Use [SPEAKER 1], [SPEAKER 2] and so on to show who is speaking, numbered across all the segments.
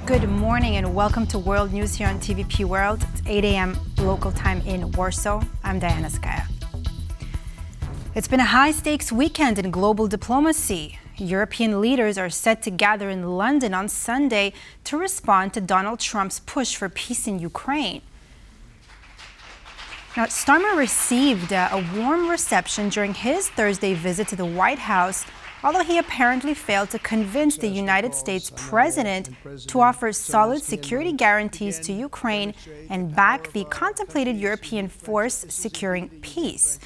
[SPEAKER 1] Good morning and welcome to World News here on TVP World. It's 8 a.m. local time in Warsaw. I'm Diana Skaya. It's been a high-stakes weekend in global diplomacy. European leaders are set to gather in London on Sunday to respond to Donald Trump's push for peace in Ukraine. Now, Starmer received a warm reception during his Thursday visit to the White House, although he apparently failed to convince the United States president to offer solid security guarantees to Ukraine and back the contemplated European force securing peace.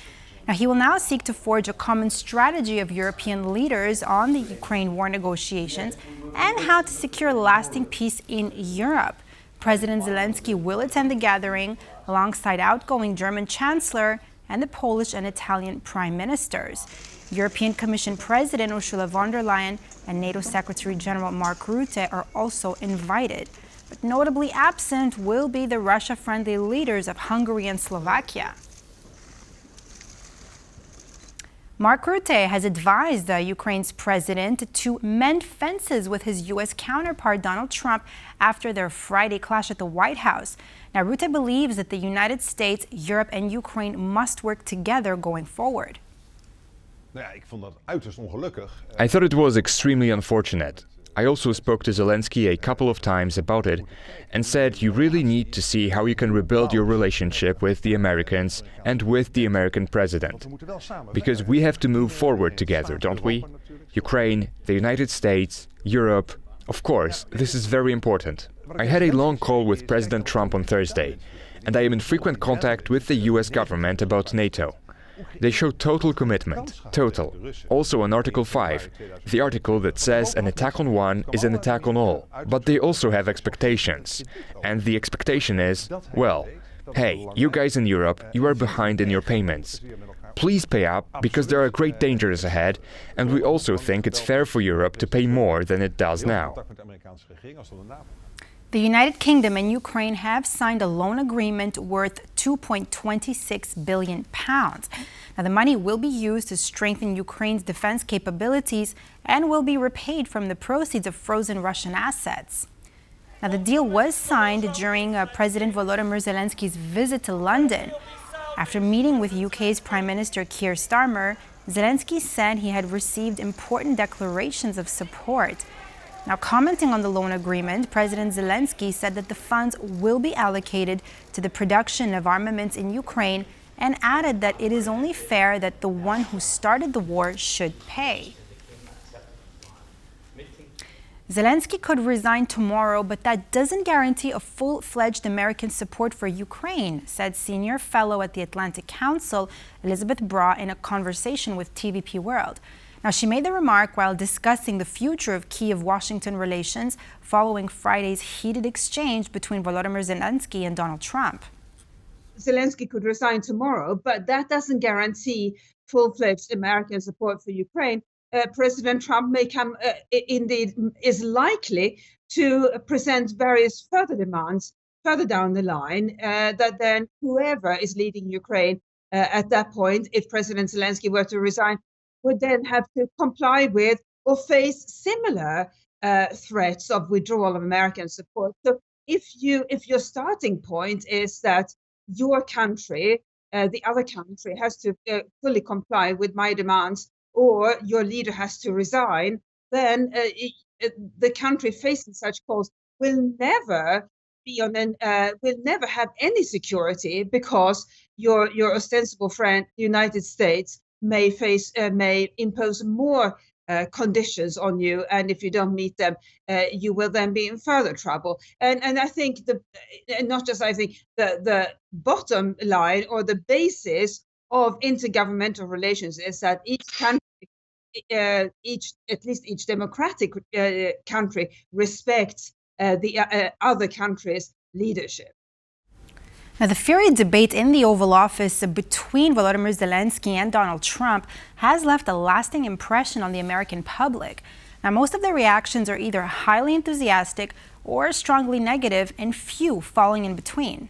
[SPEAKER 1] Now, he will now seek to forge a common strategy of European leaders on the Ukraine war negotiations and how to secure lasting peace in Europe. President Zelenskyy will attend the gathering alongside outgoing German Chancellor and the Polish and Italian prime ministers. European Commission President Ursula von der Leyen and NATO Secretary General Mark Rutte are also invited. But notably absent will be the Russia-friendly leaders of Hungary and Slovakia. Mark Rutte has advised Ukraine's president to mend fences with his U.S. counterpart Donald Trump after their Friday clash at the White House. Now, Rutte believes that the United States, Europe and Ukraine must work together going forward.
[SPEAKER 2] I thought it was extremely unfortunate. I also spoke to Zelenskyy a couple of times about it and said you really need to see how you can rebuild your relationship with the Americans and with the American president. Because we have to move forward together, don't we? Ukraine, the United States, Europe. Of course, this is very important. I had a long call with President Trump on Thursday, and I am in frequent contact with the US government about NATO. They show total commitment, total. Also on Article 5, the article that says an attack on one is an attack on all. But they also have expectations. And the expectation is, well, hey, you guys in Europe, you are behind in your payments. Please pay up, because there are great dangers ahead, and we also think it's fair for Europe to pay more than it does now.
[SPEAKER 1] The United Kingdom and Ukraine have signed a loan agreement worth £2.26 billion. Now, the money will be used to strengthen Ukraine's defense capabilities and will be repaid from the proceeds of frozen Russian assets. Now, the deal was signed during President Volodymyr Zelenskyy's visit to London. After meeting with UK's Prime Minister Keir Starmer, Zelenskyy said he had received important declarations of support. Now, commenting on the loan agreement, President Zelenskyy said that the funds will be allocated to the production of armaments in Ukraine and added that it is only fair that the one who started the war should pay. Zelenskyy could resign tomorrow, but that doesn't guarantee a full-fledged American support for Ukraine, said senior fellow at the Atlantic Council, Elizabeth Braw, in a conversation with TVP World. Now, she made the remark while discussing the future of Kyiv-Washington relations following Friday's heated exchange between Volodymyr Zelenskyy and Donald Trump.
[SPEAKER 3] Zelenskyy could resign tomorrow, but that doesn't guarantee full-fledged American support for Ukraine. President Trump indeed is likely to present various further demands further down the line that then whoever is leading Ukraine at that point, if President Zelenskyy were to resign, would then have to comply with or face similar threats of withdrawal of American support. So if your starting point is that your country, the other country, has to fully comply with my demands, or your leader has to resign, then the country facing such calls will never have any security, because your ostensible friend, the United States, may impose more conditions on you, and if you don't meet them, you will then be in further trouble. And I think the bottom line or the basis of intergovernmental relations is that each country, at least each democratic country, respects the other country's leadership.
[SPEAKER 1] Now, the fiery debate in the Oval Office between Volodymyr Zelenskyy and Donald Trump has left a lasting impression on the American public. Now, most of the reactions are either highly enthusiastic or strongly negative, and few falling in between.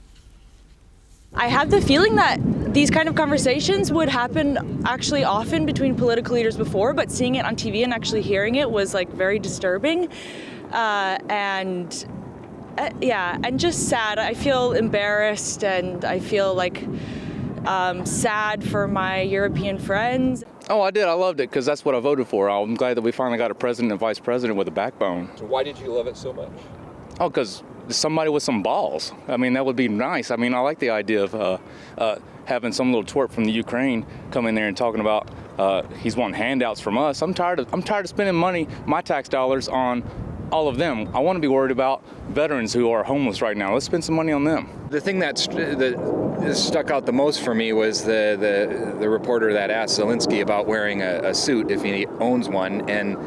[SPEAKER 4] I have the feeling that these kind of conversations would happen actually often between political leaders before, but seeing it on TV and actually hearing it was like very disturbing. And Yeah, and just sad. I feel embarrassed and I feel like sad for my European friends.
[SPEAKER 5] Oh, I did. I loved it because that's what I voted for. I'm glad that we finally got a president and vice president with a backbone.
[SPEAKER 6] So why did you love it so much?
[SPEAKER 5] Oh, because somebody with some balls. I mean, that would be nice. I mean, I like the idea of having some little twerp from the Ukraine come in there and talking about he's wanting handouts from us. I'm tired of spending money, my tax dollars, on all of them. I want to be worried about veterans who are homeless right now. Let's spend some money on them.
[SPEAKER 6] The thing that stuck out the most for me was the reporter that asked Zelenskyy about wearing a suit if he owns one. And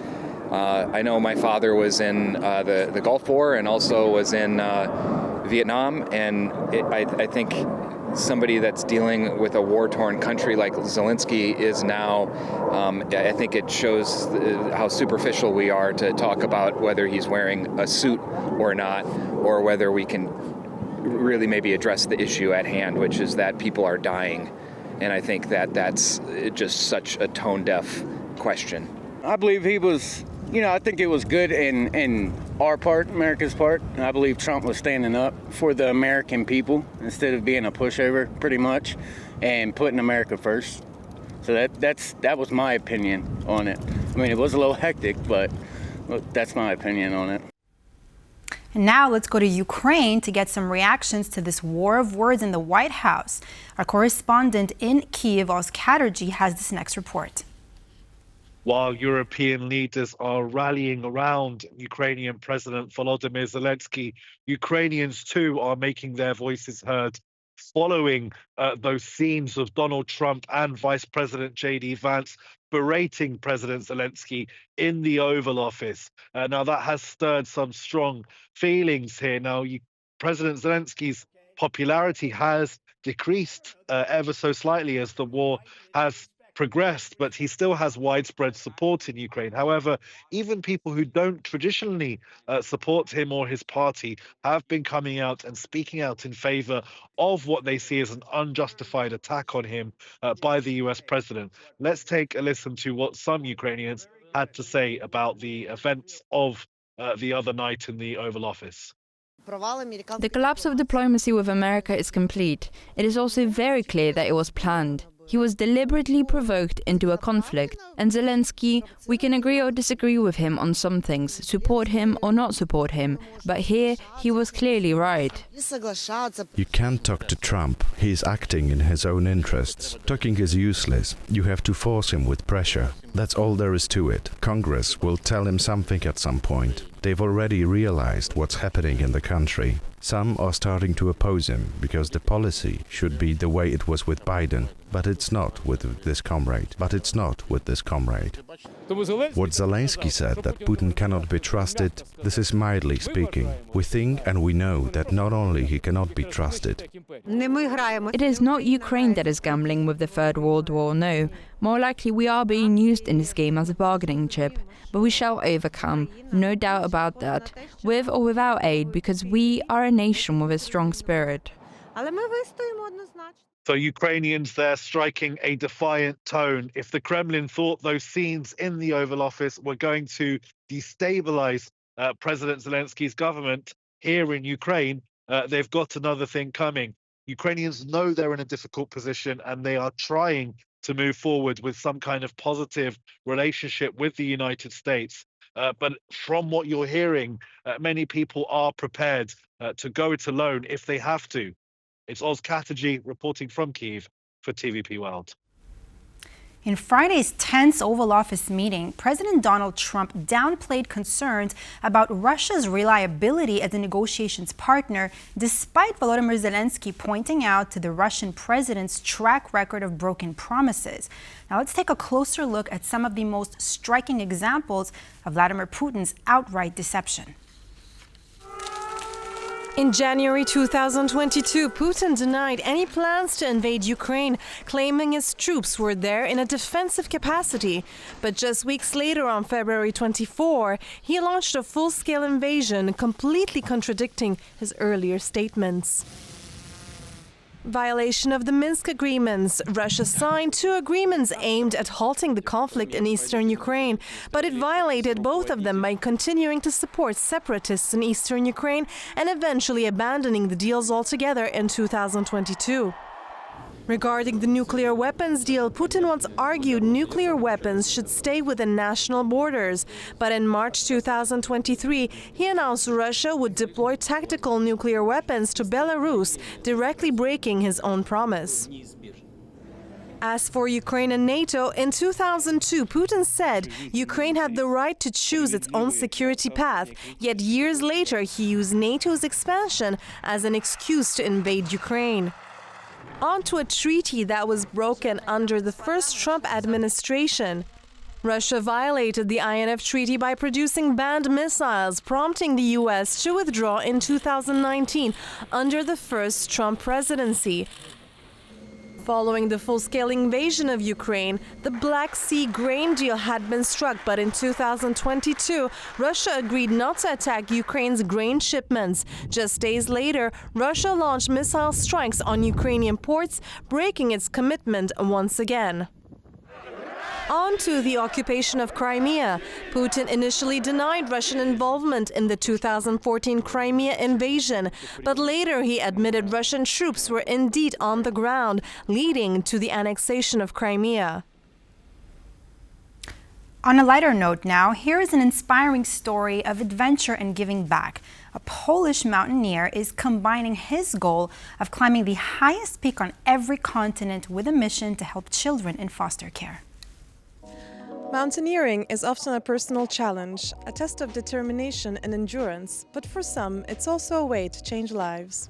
[SPEAKER 6] I know my father was in the Gulf War and also was in Vietnam. And I think somebody that's dealing with a war-torn country like Zelenskyy is now, I think it shows how superficial we are to talk about whether he's wearing a suit or not, or whether we can really maybe address the issue at hand, which is that people are dying. And I think that's just such a tone-deaf question.
[SPEAKER 7] I believe he was, I think it was good in our part, America's part. I believe Trump was standing up for the American people instead of being a pushover, pretty much, and putting America first. So that was my opinion on it. I mean, it was a little hectic, but that's my opinion on it.
[SPEAKER 1] And now let's go to Ukraine to get some reactions to this war of words in the White House. Our correspondent in Kyiv, Oz Chatterjee, has this next report.
[SPEAKER 8] While European leaders are rallying around Ukrainian President Volodymyr Zelenskyy, Ukrainians too are making their voices heard following those scenes of Donald Trump and Vice President J.D. Vance berating President Zelenskyy in the Oval Office. Now, that has stirred some strong feelings here. Now, President Zelenskyy's popularity has decreased ever so slightly as the war has progressed, but he still has widespread support in Ukraine. However, even people who don't traditionally support him or his party have been coming out and speaking out in favor of what they see as an unjustified attack on him by the US president. Let's take a listen to what some Ukrainians had to say about the events of the other night in the Oval Office.
[SPEAKER 9] The collapse of diplomacy with America is complete. It is also very clear that it was planned. He was deliberately provoked into a conflict, and Zelenskyy, we can agree or disagree with him on some things, support him or not support him, but here he was clearly right.
[SPEAKER 10] You can't talk to Trump. He is acting in his own interests. Talking is useless. You have to force him with pressure. That's all there is to it. Congress will tell him something at some point. They've already realized what's happening in the country. Some are starting to oppose him because the policy should be the way it was with Biden. But it's not with this comrade. What Zelenskyy said, that Putin cannot be trusted, this is mildly speaking. We think and we know that not only he cannot be trusted.
[SPEAKER 9] It is not Ukraine that is gambling with the Third World War, no. More likely we are being used in this game as a bargaining chip. But we shall overcome, no doubt about that, with or without aid, because we are a nation with a strong spirit.
[SPEAKER 8] So Ukrainians there striking a defiant tone. If the Kremlin thought those scenes in the Oval Office were going to destabilize President Zelenskyy's government here in Ukraine, they've got another thing coming. Ukrainians know they're in a difficult position and they are trying to move forward with some kind of positive relationship with the United States. But from what you're hearing, many people are prepared to go it alone if they have to. It's Oz Chatterjee reporting from Kyiv for TVP World.
[SPEAKER 1] In Friday's tense Oval Office meeting, President Donald Trump downplayed concerns about Russia's reliability as a negotiations partner, despite Volodymyr Zelenskyy pointing out to the Russian president's track record of broken promises. Now let's take a closer look at some of the most striking examples of Vladimir Putin's outright deception.
[SPEAKER 11] In January 2022, Putin denied any plans to invade Ukraine, claiming his troops were there in a defensive capacity. But just weeks later, on February 24, he launched a full-scale invasion, completely contradicting his earlier statements. Violation of the Minsk agreements. Russia signed 2 agreements aimed at halting the conflict in eastern Ukraine, but it violated both of them by continuing to support separatists in eastern Ukraine and eventually abandoning the deals altogether in 2022. Regarding the nuclear weapons deal, Putin once argued nuclear weapons should stay within national borders. But in March 2023, he announced Russia would deploy tactical nuclear weapons to Belarus, directly breaking his own promise. As for Ukraine and NATO, in 2002, Putin said Ukraine had the right to choose its own security path, yet years later he used NATO's expansion as an excuse to invade Ukraine. On to a treaty that was broken under the first Trump administration. Russia violated the INF Treaty by producing banned missiles, prompting the US to withdraw in 2019 under the first Trump presidency. Following the full-scale invasion of Ukraine, the Black Sea grain deal had been struck, but in 2022, Russia agreed not to attack Ukraine's grain shipments. Just days later, Russia launched missile strikes on Ukrainian ports, breaking its commitment once again. On to the occupation of Crimea. Putin initially denied Russian involvement in the 2014 Crimea invasion, but later he admitted Russian troops were indeed on the ground, leading to the annexation of Crimea.
[SPEAKER 1] On a lighter note now, here is an inspiring story of adventure and giving back. A Polish mountaineer is combining his goal of climbing the highest peak on every continent with a mission to help children in foster care.
[SPEAKER 11] Mountaineering is often a personal challenge, a test of determination and endurance, but for some, it's also a way to change lives.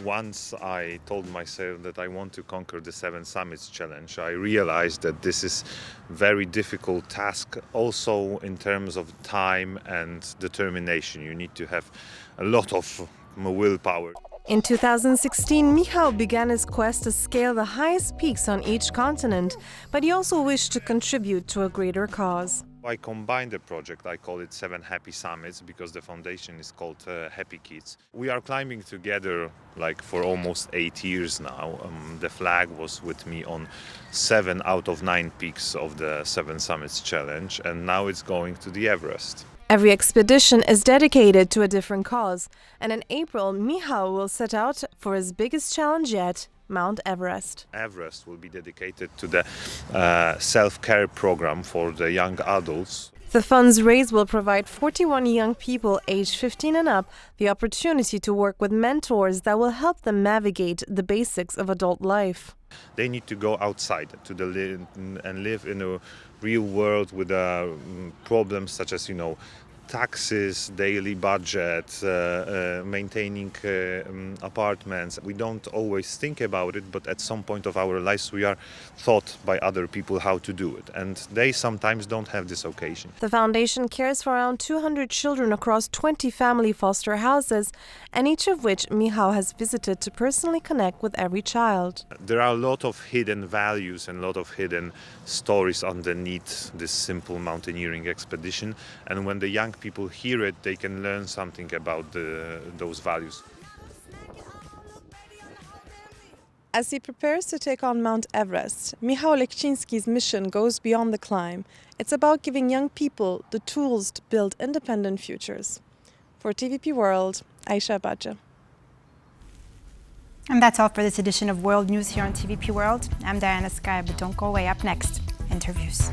[SPEAKER 12] Once I told myself that I want to conquer the 7 Summits Challenge, I realized that this is a very difficult task, also in terms of time and determination. You need to have a lot of willpower.
[SPEAKER 11] In 2016, Michał began his quest to scale the highest peaks on each continent, but he also wished to contribute to a greater cause.
[SPEAKER 12] I combined the project, I call it 7 Happy Summits, because the foundation is called Happy Kids. We are climbing together for almost 8 years now. The flag was with me on 7 out of 9 peaks of the 7 Summits Challenge, and now it's going to the Everest.
[SPEAKER 11] Every expedition is dedicated to a different cause, and in April, Michał will set out for his biggest challenge yet, Mount Everest.
[SPEAKER 12] Everest will be dedicated to the self-care program for the young adults.
[SPEAKER 11] The funds raised will provide 41 young people aged 15 and up the opportunity to work with mentors that will help them navigate the basics of adult life.
[SPEAKER 12] They need to go outside and live in a real world with problems such as, taxes, daily budget, maintaining apartments. We don't always think about it, but at some point of our lives we are taught by other people how to do it, and they sometimes don't have this occasion.
[SPEAKER 11] The foundation cares for around 200 children across 20 family foster houses, and each of which Michał has visited to personally connect with every child.
[SPEAKER 12] There are a lot of hidden values and a lot of hidden stories underneath this simple mountaineering expedition, and when the young people hear it, they can learn something about those values.
[SPEAKER 11] As he prepares to take on Mount Everest, Michał Lekczyński's mission goes beyond the climb. It's about giving young people the tools to build independent futures. For TVP World, Aisha Badja.
[SPEAKER 1] And that's all for this edition of World News here on TVP World. I'm Diana Skye, but don't go away. Up next, interviews.